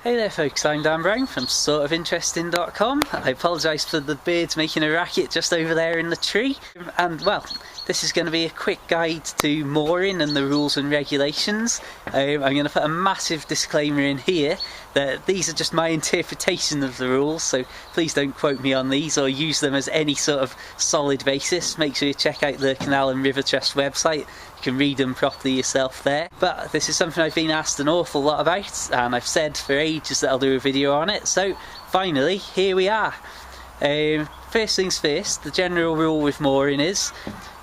Hey there folks, I'm Dan Brown from sortofinteresting.com. I apologise for the birds making a racket just over there in the tree. And well, this is going to be a quick guide to mooring and the rules and regulations. I'm going to put a massive disclaimer in here that these are just my interpretation of the rules, so please don't quote me on these or use them as any sort of solid basis. Make sure you check out the Canal and River Trust website. You can read them properly yourself there. But this is something I've been asked an awful lot about, and I've said for ages that I'll do a video on it, so finally here we are. First things first, the general rule with mooring is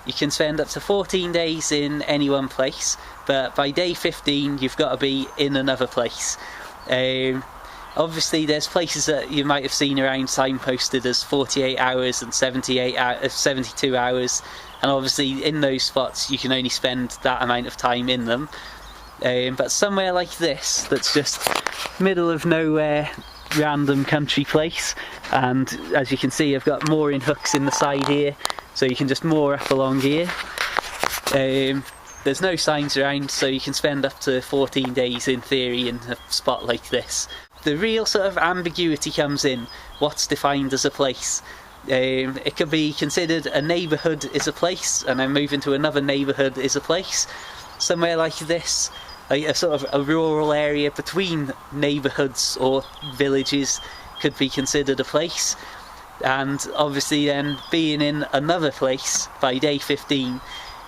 you can spend up to 14 days in any one place, but by day 15 you've got to be in another place. Obviously there's places that you might have seen around signposted as 48 hours and 72 hours, and obviously in those spots you can only spend that amount of time in them. But somewhere like this, that's just middle of nowhere, random country place, and as you can see I've got mooring hooks in the side here, so you can just moor up along here. There's no signs around, so you can spend up to 14 days in theory in a spot like this. The real sort of ambiguity comes in what's defined as a place. It can be considered a neighbourhood is a place, and then moving to another neighbourhood is a place. Somewhere like this, like a sort of a rural area between neighbourhoods or villages, could be considered a place. And obviously then being in another place by day 15,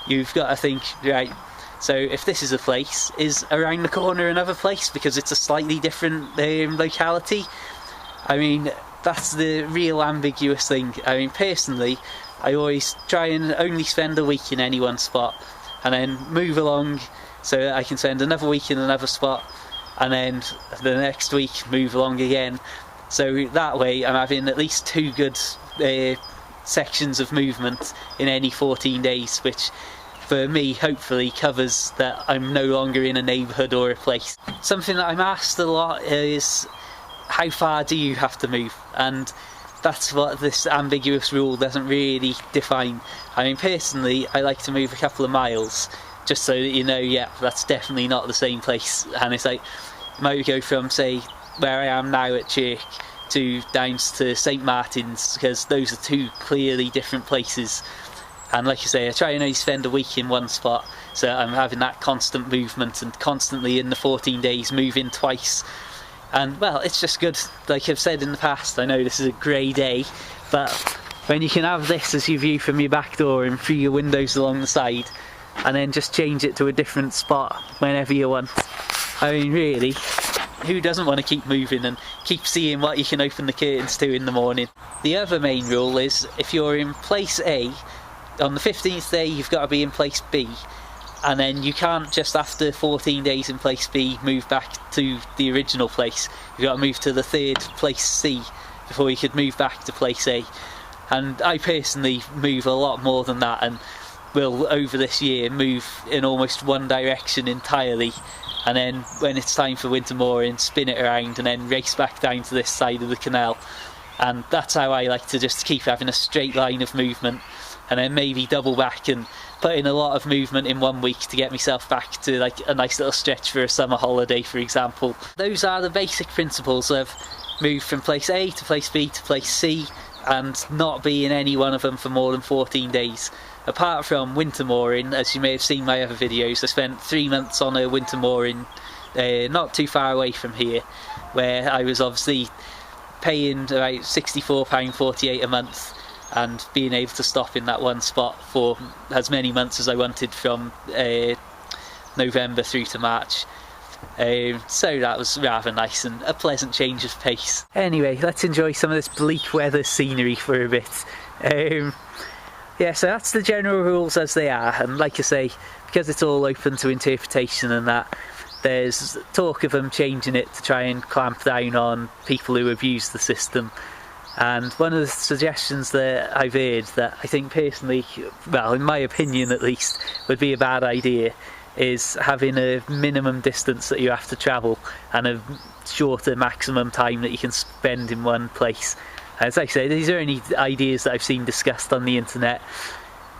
you've got to think, right, so if this is a place, is around the corner another place because it's a slightly different locality? I mean, that's the real ambiguous thing. I mean, personally, I always try and only spend a week in any one spot and then move along so that I can spend another week in another spot and then the next week move along again. So that way I'm having at least two good sections of movement in any 14 days, which for me hopefully covers that I'm no longer in a neighbourhood or a place. Something that I'm asked a lot is, how far do you have to move? And that's what this ambiguous rule doesn't really define. I mean, personally, I like to move a couple of miles, just so that you know, yeah, that's definitely not the same place. And it's like, you might go from, say, where I am now at Chirk to down to St Martin's, because those are two clearly different places. And like I say, I try and only spend a week in one spot, so I'm having that constant movement and constantly in the 14 days moving twice. And well, it's just good. Like I've said in the past, I know this is a grey day, but when you can have this as your view from your back door and through your windows along the side, and then just change it to a different spot whenever you want. I mean, really, who doesn't want to keep moving and keep seeing what you can open the curtains to in the morning? The other main rule is, if you're in place A, on the 15th day you've got to be in place B, and then you can't just after 14 days in place B move back to the original place. You've got to move to the third place C before you could move back to place A. And I personally move a lot more than that, and will over this year move in almost one direction entirely, and then when it's time for winter mooring, spin it around and then race back down to this side of the canal. And that's how I like to just keep having a straight line of movement, and then maybe double back and put in a lot of movement in 1 week to get myself back to like a nice little stretch for a summer holiday, for example. Those are the basic principles of move from place A to place B to place C, and not be in any one of them for more than 14 days. Apart from winter mooring, as you may have seen my other videos, I spent 3 months on a winter mooring not too far away from here, where I was obviously paying about £64.48 a month and being able to stop in that one spot for as many months as I wanted from November through to March. So that was rather nice and a pleasant change of pace. Anyway, let's enjoy some of this bleak weather scenery for a bit. Yeah, so that's the general rules as they are, and like I say, because it's all open to interpretation and that, there's talk of them changing it to try and clamp down on people who abuse the system. And one of the suggestions that I've heard that I think personally, well in my opinion at least, would be a bad idea is having a minimum distance that you have to travel and a shorter maximum time that you can spend in one place. As I say, these are only ideas that I've seen discussed on the internet,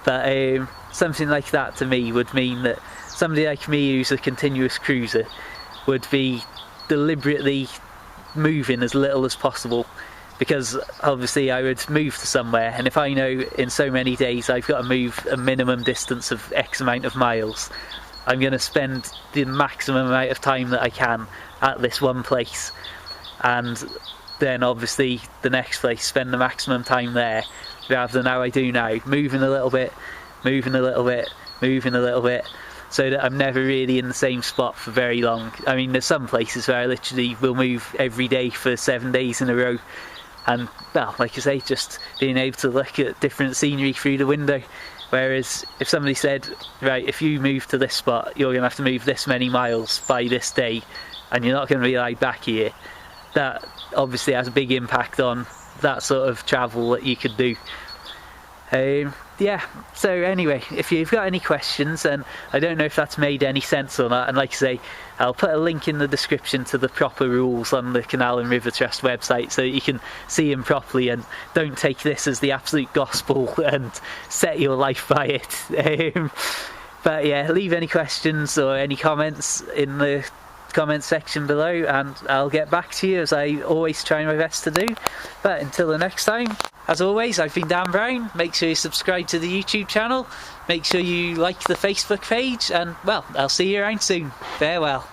but something like that to me would mean that somebody like me who's a continuous cruiser would be deliberately moving as little as possible, because obviously I would move to somewhere, and if I know in so many days I've got to move a minimum distance of X amount of miles, I'm going to spend the maximum amount of time that I can at this one place, and then obviously the next place spend the maximum time there, rather than how I do now, moving a little bit, moving a little bit, moving a little bit, so that I'm never really in the same spot for very long. I mean, there's some places where I literally will move every day for 7 days in a row, and well, like I say, just being able to look at different scenery through the window. Whereas if somebody said, right, if you move to this spot, you're going to have to move this many miles by this day, and you're not going to be like back here, that obviously has a big impact on that sort of travel that you could do. Yeah, so anyway, if you've got any questions, and I don't know if that's made any sense or not, and like I say, I'll put a link in the description to the proper rules on the Canal and River Trust website so that you can see them properly and don't take this as the absolute gospel and set your life by it. But yeah, leave any questions or any comments in the comment section below, and I'll get back to you, as I always try my best to do. But until the next time, as always, I've been Dan Brown. Make sure you subscribe to the YouTube channel, make sure you like the Facebook page, and well, I'll see you around soon. Farewell.